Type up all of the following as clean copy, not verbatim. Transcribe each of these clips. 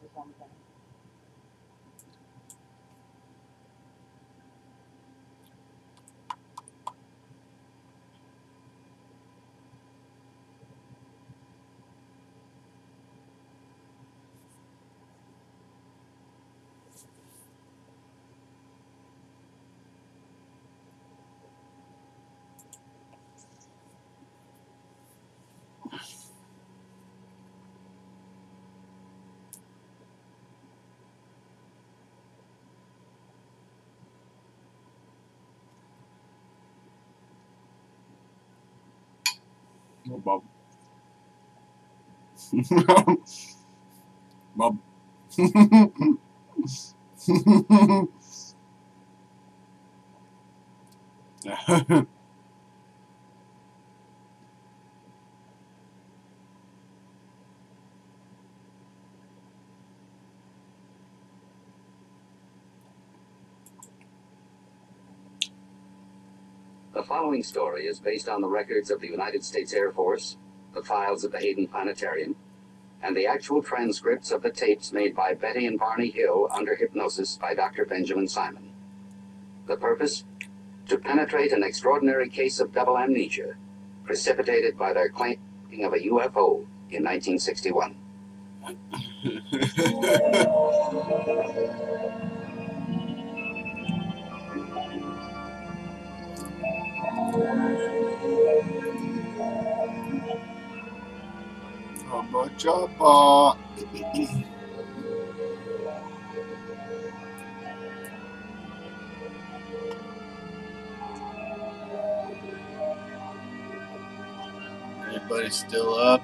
or something. Oh, Bob. Bob. The following story is based on the records of the United States Air Force, the files of the Hayden Planetarium, and the actual transcripts of the tapes made by Betty and Barney Hill under hypnosis by Dr. Benjamin Simon. The purpose? To penetrate an extraordinary case of double amnesia, precipitated by their claiming of a UFO in 1961. Choppa choppa. Everybody still up?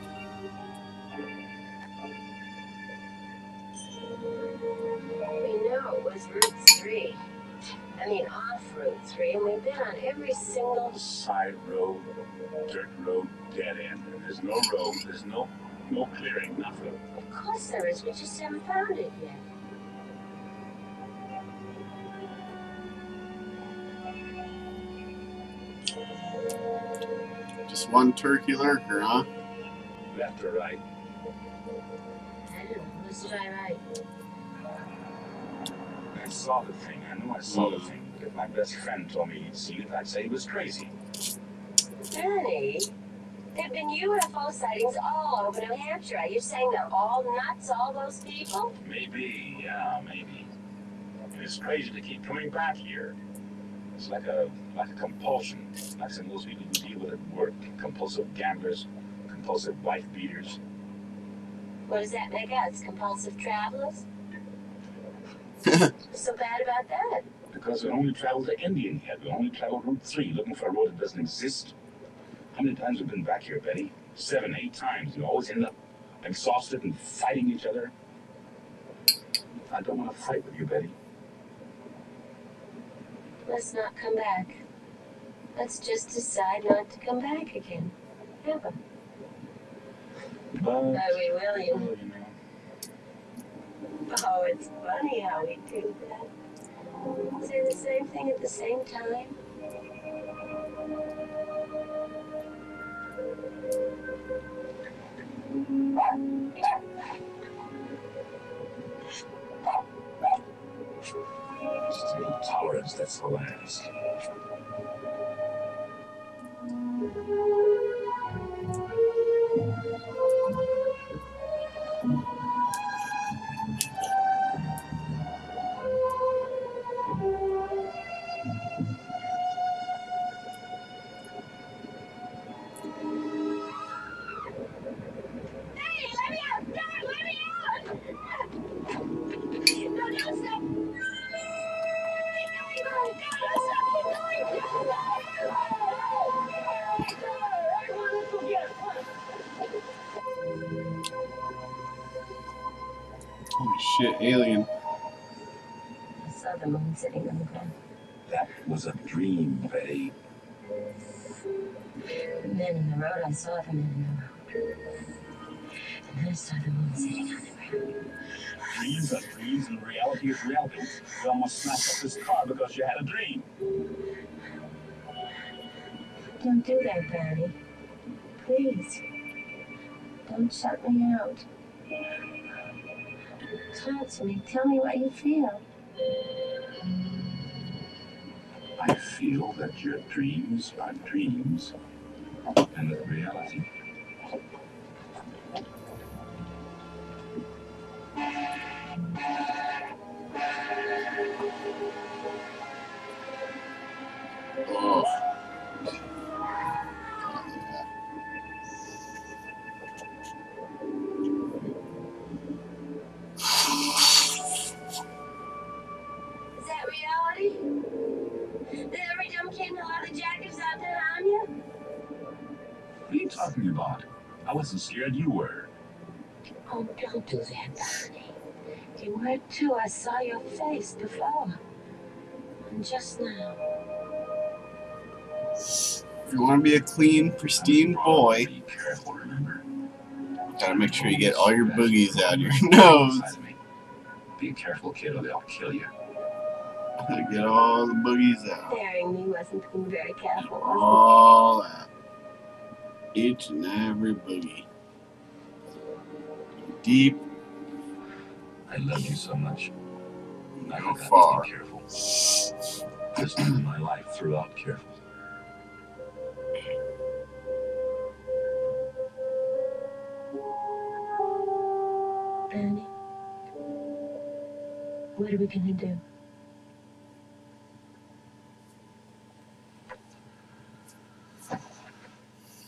We know it was Route 3. I mean, off Route 3, and we've been on every single side road, dirt road, dead end. There's no road, there's no clearing, nothing. Of course there is, we just haven't found it yet. Just one turkey lurker, huh? Left or right? I don't know, who's did I write? I saw the thing, I know I saw the thing. If my best friend told me he'd seen it, I'd say he was crazy. Danny, there've been UFO sightings all over New Hampshire. Are you saying they're all nuts, all those people? Maybe, yeah, maybe. And it's crazy to keep coming back here. It's like a compulsion, like some of those people who deal with at work. Compulsive gamblers, compulsive wife beaters. What does that make us, compulsive travelers? What's so bad about that? Because we only travel to Indian Head. We only travel Route 3, looking for a road that doesn't exist. How many times have we been back here, Betty? 7, 8 times. We always end up exhausted and fighting each other. I don't want to fight with you, Betty. Let's not come back. Let's just decide not to come back again. Ever. But we will, you know. well, you know. Oh, it's funny how we do that. Say the same thing at the same time. Still tolerance, that's the last. Hey, let me out! God, let me out! No, don't stop! Holy shit, alien. I saw the moon sitting on the ground. That was a dream, Betty. The men in the road, I saw the men in the road. And then I saw the moon sitting on the ground. Dreams are dreams and reality is reality. You almost smashed up this car because you had a dream. Don't do that, Barney. Please. Don't shut me out. Talk to me. Tell me what you feel. I feel that your dreams are dreams and that reality. Oh. Is that reality? Did every dumb kid know how the jacket's out there on you? What are you talking about? I wasn't scared, you were. Oh, don't do that, Barney. You were too. I saw your face before. And just now. If you want to be a clean, pristine boy, Be careful, remember? gotta make sure you get all your boogies out of your nose. Be careful, kid, or they'll kill you. Gotta get all the boogies out. Staring me wasn't being very careful, was All out. Each and every boogie. Deep. I love you so much. I Go have far. to be careful. Just live my life throughout careful. Barney? What are we gonna do?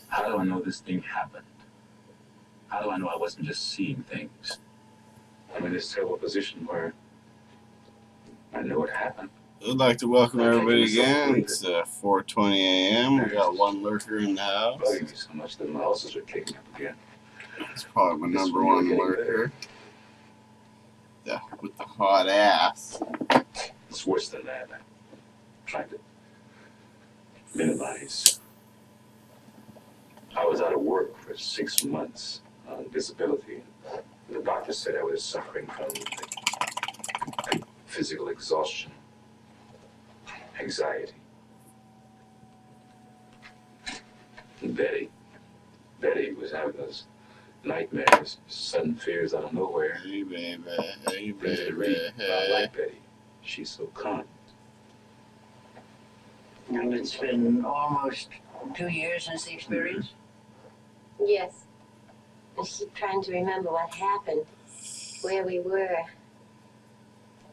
How do I know this thing happened? How do I know I wasn't just seeing things? I'm in this terrible position where I know what happened. I'd like to welcome everybody again. It's 4:20 a.m. We got one lurker in the house. Bugging me so much that my ulcers are kicking up again. It's probably my number one lurker. With the hot ass. It's worse than that. I'm trying to minimize. I was out of work for 6 months on disability. The doctor said I was suffering from physical exhaustion, anxiety. And Betty was having those nightmares, sudden fears out of nowhere. Hey, baby. Hey, Things to baby. read. I Hey. like Betty. She's so calm. And it's been almost 2 years since the experience? Yes. I keep trying to remember what happened, where we were.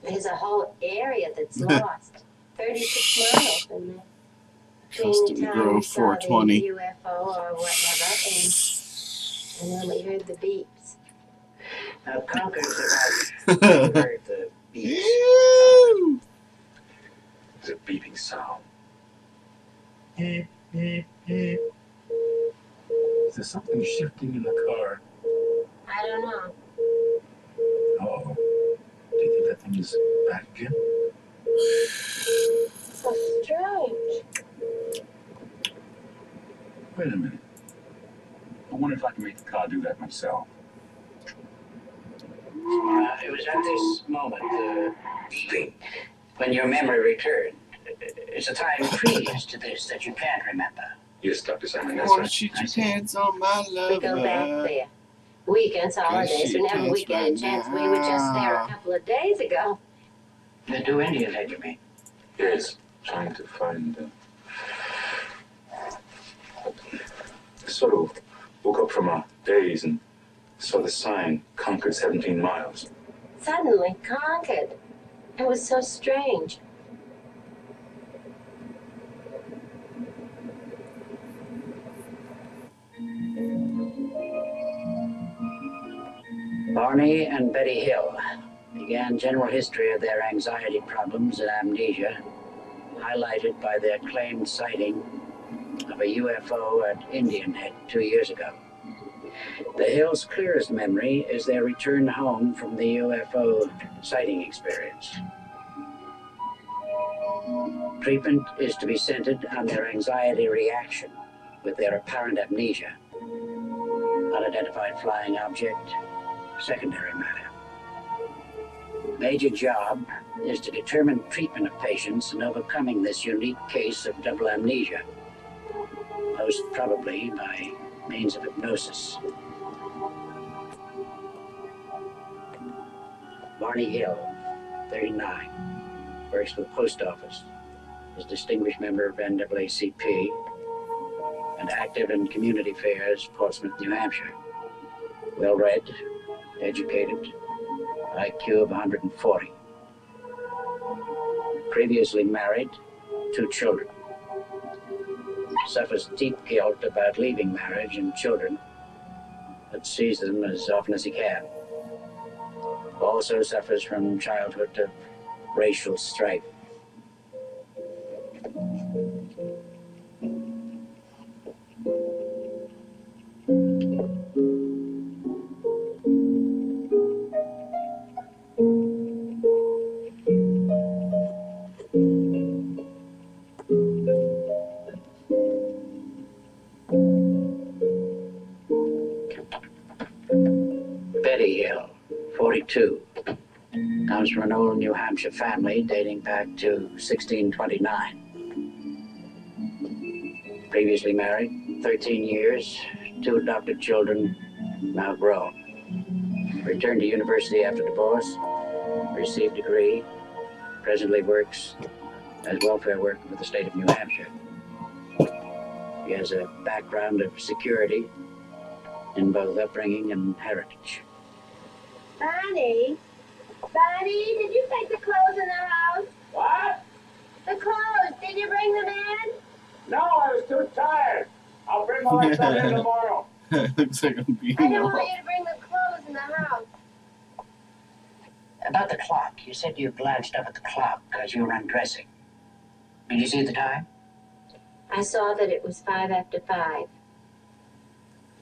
There's a whole area that's lost. 36 miles in there. Custom Between the time Grove we saw 420. the UFO or whatever, and when we heard the beeps. Now, Concord's about heard the beats. Ew. It's a beeping sound. Beep, beep, beep. Is there something shifting in the car? I don't know. Oh, do you think that thing is back again? So strange. Wait a minute. I wonder if I can make the car do that myself. It was at this moment, beeping, when your memory returned. It's a time previous to this that you can't remember. Yes, Dr. Simon, I that's wanna right. shoot your pants on my We go back lover. there. Weekends, holidays, she whenever we takes get a right chance. We were just there a now. couple of days ago. The two Indian head, you mean? Yes, trying to find. Sort of woke up from a daze and saw the sign, Concord 17 miles. Suddenly conquered. It was so strange. Barney and Betty Hill began general history of their anxiety problems and amnesia, highlighted by their claimed sighting of a UFO at Indian Head 2 years ago. The Hills' clearest memory is their return home from the UFO sighting experience. Treatment is to be centered on their anxiety reaction with their apparent amnesia. Unidentified flying object, secondary matter. Major job is to determine treatment of patients in overcoming this unique case of double amnesia, most probably by means of hypnosis. Barney Hill, 39, works for the post office, is distinguished member of NAACP, and active in community affairs, Portsmouth, New Hampshire. Well-read, educated, IQ of 140. Previously married, 2 children. Suffers deep guilt about leaving marriage and children, but sees them as often as he can. Also suffers from childhood of racial strife. Betty Hill, 42, comes from an old New Hampshire family dating back to 1629. Previously married, 13 years, 2 adopted children, now grown. Returned to university after divorce, received degree, presently works as welfare worker for the state of New Hampshire. He has a background of security in both upbringing and heritage. Bonnie? Bonnie, did you take the clothes in the house? What? The clothes, did you bring them in? No, I was too tired. I'll bring all that stuff in tomorrow. Looks like I'm being I didn't off. want you to bring the clothes in the house. About the clock, you said you glanced up at the clock as you were undressing. Did you see the time? I saw that it was 5 after 5.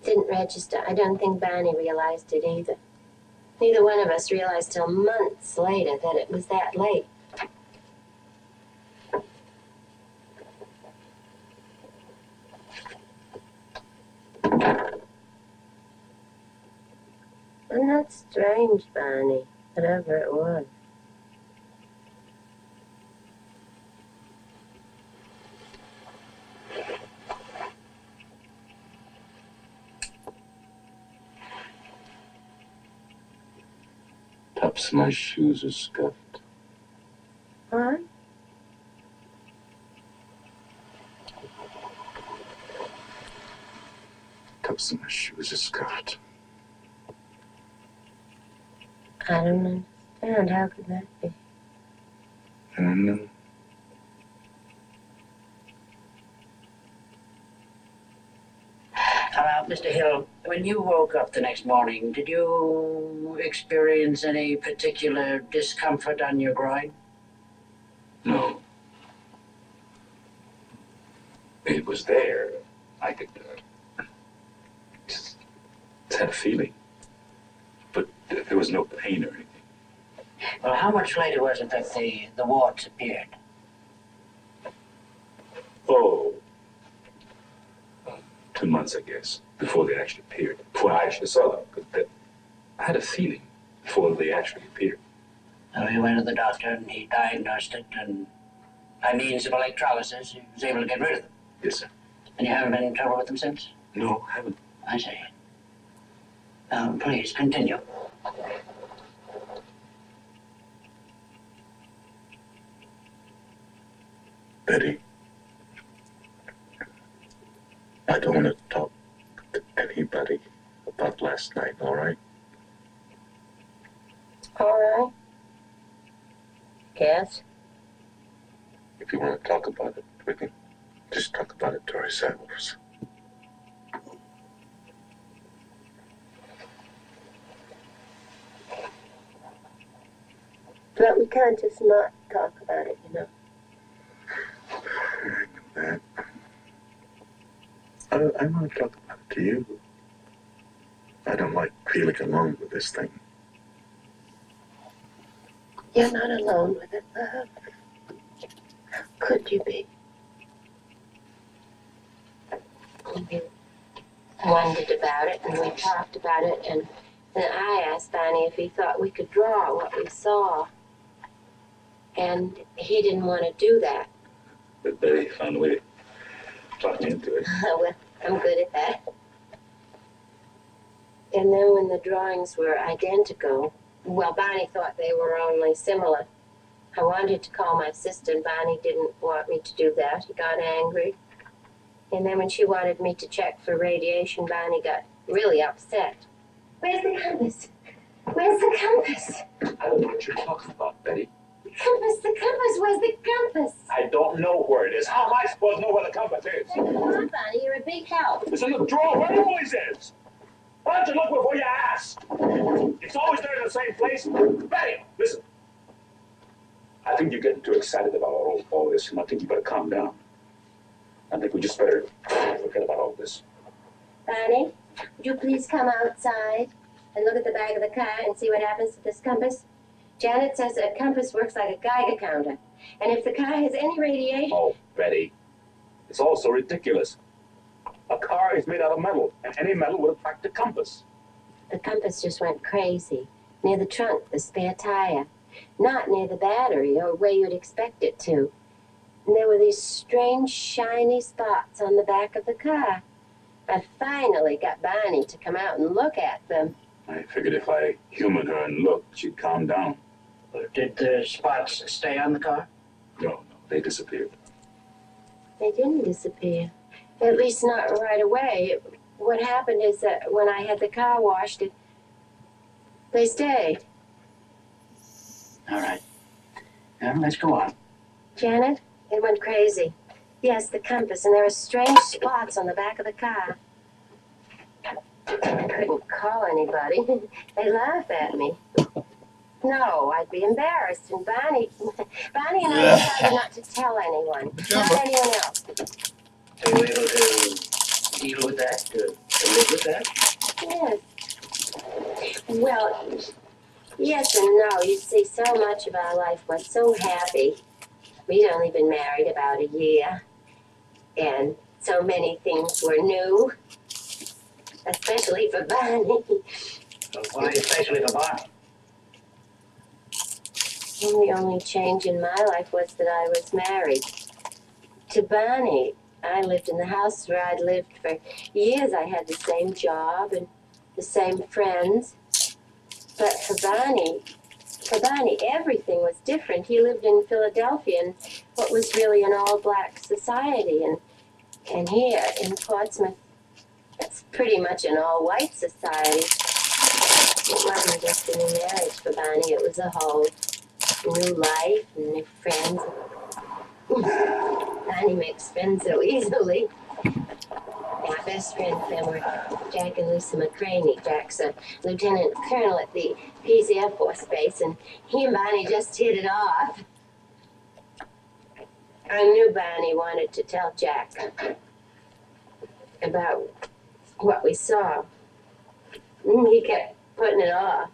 Didn't register. I don't think Bonnie realized it either. Neither one of us realized till months later that it was that late. Isn't that strange, Bonnie? Whatever it was. Tops of my shoes are scuffed. What? Tops of my shoes are scuffed. I don't understand. How could that be? I don't know. Mr. Hill, when you woke up the next morning, did you experience any particular discomfort on your groin? No. It was there. I could just had a feeling. But there was no pain or anything. Well, how much later was it that the warts appeared? Oh. 2 months, I guess, before they actually appeared. Before I actually saw them. But I had a feeling before they actually appeared. So he went to the doctor and he diagnosed it, and by means of electrolysis, he was able to get rid of them. Yes, sir. And you haven't been in trouble with them since? No, I haven't. I see. Please, continue. Betty, I don't want to talk to anybody about last night, all right? All right. Yes. If you want to talk about it, we can just talk about it to ourselves. But we can't just not talk about it, you know. I know that. I want to talk about it to you. I don't like feeling alone with this thing. You're not alone with it, love. How could you be? We wondered about it, and we talked about it, and then I asked Bonnie if he thought we could draw what we saw. And he didn't want to do that. But Betty found a way to talk me into it. Well, I'm good at that. And then when the drawings were identical, Well, Barney thought they were only similar. I wanted to call my sister, and Barney didn't want me to do that. He got angry. And then when she wanted me to check for radiation, Barney got really upset. Where's the compass? Where's the compass? I don't know what you're talking about, Betty. The compass, where's the compass? I don't know where it is. How am I supposed to know where the compass is? Hey, come on, Barney, you're a big help. It's in the drawer where it always is. Why don't you look before you ask? It's always there in the same place. Betty, listen. I think you're getting too excited about all this, and I think you better calm down. I think we just better forget about all this. Barney, would you please come outside and look at the back of the car and see what happens to this compass? Janet says a compass works like a Geiger counter. And if the car has any radiation... Oh, Betty, it's all so ridiculous. A car is made out of metal, and any metal would attract a compass. The compass just went crazy. Near the trunk, the spare tire. Not near the battery, or where you'd expect it to. And there were these strange, shiny spots on the back of the car. I finally got Barney to come out and look at them. I figured if I humored her and looked, she'd calm down. Did the spots stay on the car? No, they disappeared. They didn't disappear. At least not right away. What happened is that when I had the car washed, they stayed. All right. Now, let's go on. Janet, it went crazy. Yes, the compass, and there were strange spots on the back of the car. I couldn't call anybody. They laugh at me. No, I'd be embarrassed. And Barney and I decided not to tell anyone. Not anyone else. Are you able to deal with that, to live with that? Yes. Well, yes and no. You see, so much of our life was so happy. We'd only been married about a year. And so many things were new. Especially for Barney. Well, why especially for Barney? And the only change in my life was that I was married to Barney. I lived in the house where I'd lived for years. I had the same job and the same friends. But for Barney, everything was different. He lived in Philadelphia in what was really an all-black society. And here in Portsmouth, it's pretty much an all-white society. It wasn't just a new marriage for Barney. It was a whole new life and new friends. Barney makes friends so easily. My best friends then were Jack and Lucy McCraney. Jack's a lieutenant colonel at the Pease Air Force Base, and he and Barney just hit it off. I knew Barney wanted to tell Jack about what we saw. He kept putting it off.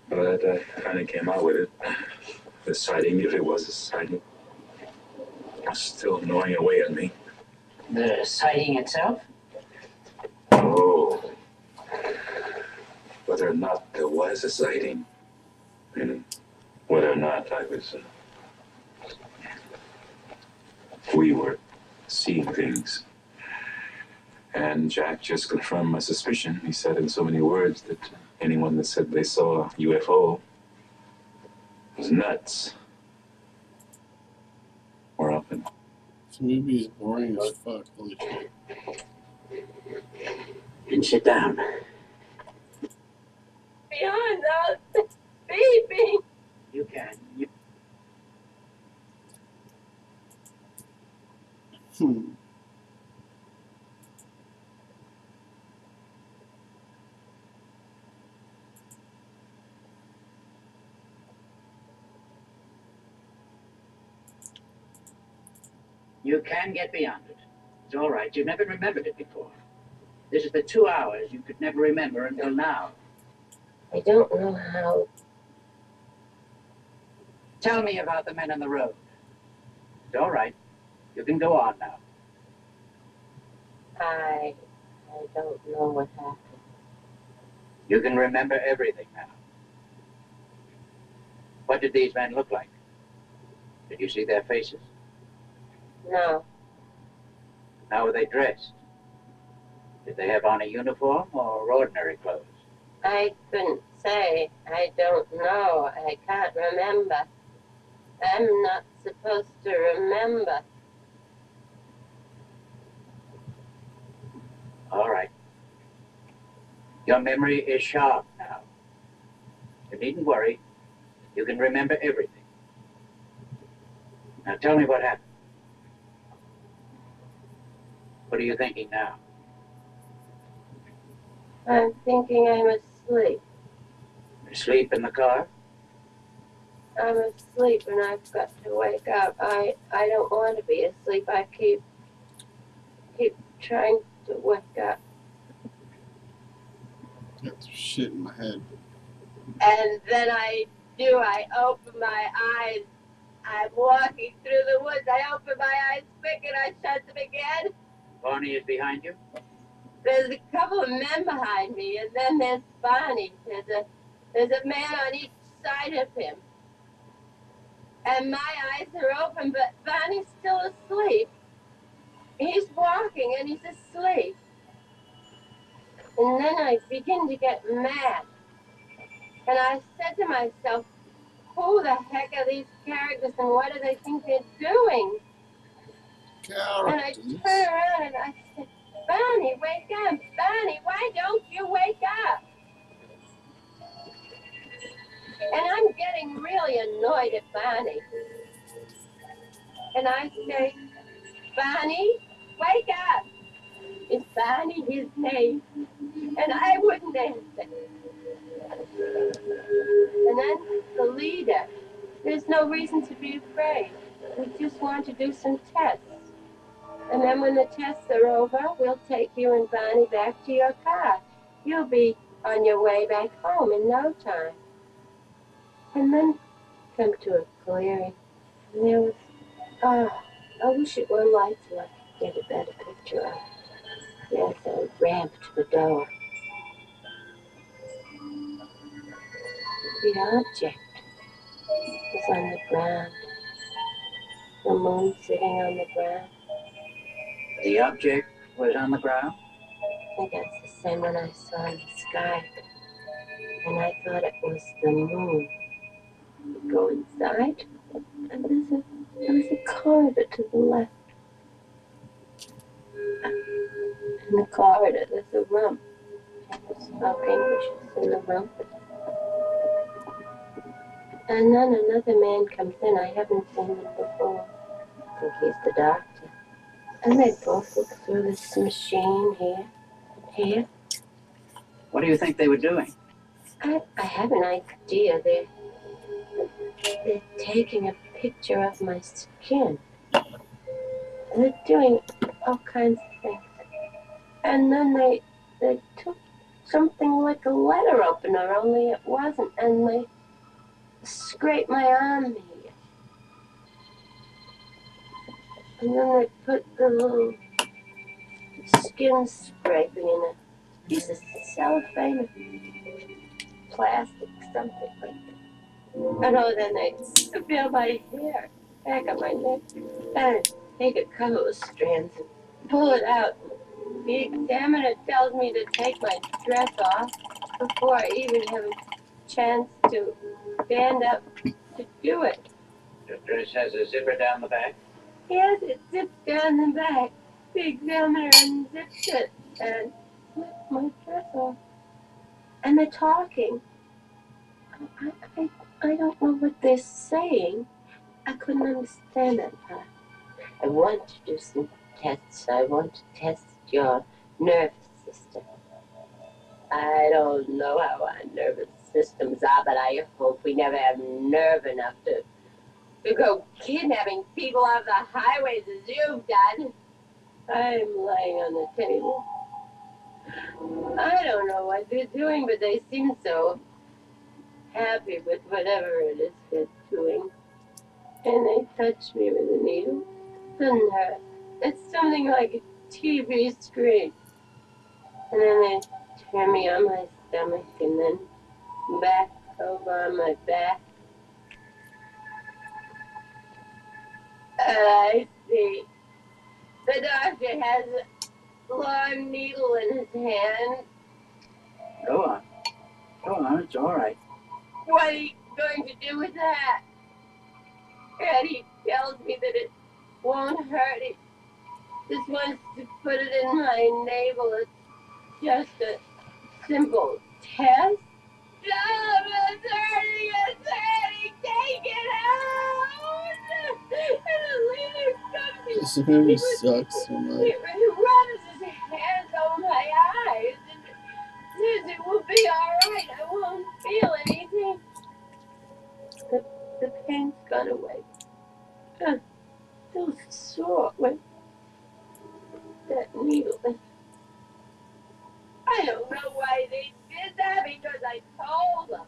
But I finally came out with it. The sighting, if it was a sighting, was still gnawing away at me. The sighting itself? Oh. Whether or not there was a sighting, and whether or not I was, we were seeing things. And Jack just confirmed my suspicion. He said in so many words that anyone that said they saw a UFO was nuts. Or up in. This movie is boring as fuck. Holy shit. And sit down. Beyond us, baby. You can. You can get beyond it. It's all right. You've never remembered it before. This is the 2 hours you could never remember until now. I don't know how. Tell me about the men on the road. It's all right. You can go on now. I don't know what happened. You can remember everything now. What did these men look like? Did you see their faces? No. How were they dressed? Did they have on a uniform or ordinary clothes? I couldn't say, I don't know. I can't remember. I'm not supposed to remember. All right. Your memory is sharp now. You needn't worry. You can remember everything. Now tell me what happened. What are you thinking now? I'm thinking I'm asleep. Asleep in the car? I'm asleep and I've got to wake up. I don't want to be asleep. I keep trying to wake up. Got some shit in my head. And then I open my eyes. I'm walking through the woods. I open my eyes quick and I shut them again. Barney is behind you? There's a couple of men behind me, and then there's Barney. There's a man on each side of him. And my eyes are open, but Barney's still asleep. He's walking and he's asleep. And then I begin to get mad. And I said to myself, who the heck are these characters and what do they think they're doing? And I turn around and I said, Barney, wake up. Barney, why don't you wake up? And I'm getting really annoyed at Barney. And I say, Barney, wake up. Is Barney his name? And I wouldn't answer. And then the leader, there's no reason to be afraid. We just want to do some tests. And then when the tests are over, we'll take you and Barney back to your car. You'll be on your way back home in no time. And then come to a clearing. And there was, I wish it were light so I could get a better picture of it. There's a ramp to the door. The object was on the ground. The moon sitting on the ground. The object was on the ground? I think that's the same one I saw in the sky. And I thought it was the moon. You go inside, and there's a corridor to the left. In the corridor, there's a room. Smoking bushes in the room. And then another man comes in. I haven't seen him before. I think he's the doctor. And they both look through this machine here. What do you think they were doing? I have an idea. They're taking a picture of my skin. They're doing all kinds of things. And then they took something like a letter opener, only it wasn't, and they scraped my arm here. And then they put the little skin scraping in a piece of cellophane, plastic, something like that. And then they feel my hair back on my neck and take a couple of strands and pull it out. The examiner tells me to take my dress off before I even have a chance to stand up to do it. The dress has a zipper down the back? Yes, it zips down the back. The examiner unzips it and slips my dress off. And they're talking. I don't know what they're saying. I couldn't understand that part. I want to do some tests. I want to test your nervous system. I don't know how our nervous systems are, but I hope we never have nerve enough to go kidnapping people off the highways as you've done. I'm laying on the table. I don't know what they're doing, but they seem so happy with whatever it is they're doing. And they touch me with a needle. It doesn't hurt. It's something like a TV screen. And then they turn me on my stomach and then back over on my back. I see. The doctor has a long needle in his hand. Go on. Go Oh, it's all right. What are you going to do with that? Eddie tells me that it won't hurt. He just wants to put it in my navel. It's just a simple test. Stop! It's hurting! It's hurting! Take it out! And the leader comes in. This movie sucks so much. He rubs his hands on my eyes and says it will be alright. I won't feel anything. The pain's gone away. Still sore with that needle. I don't know why they did that because I told them.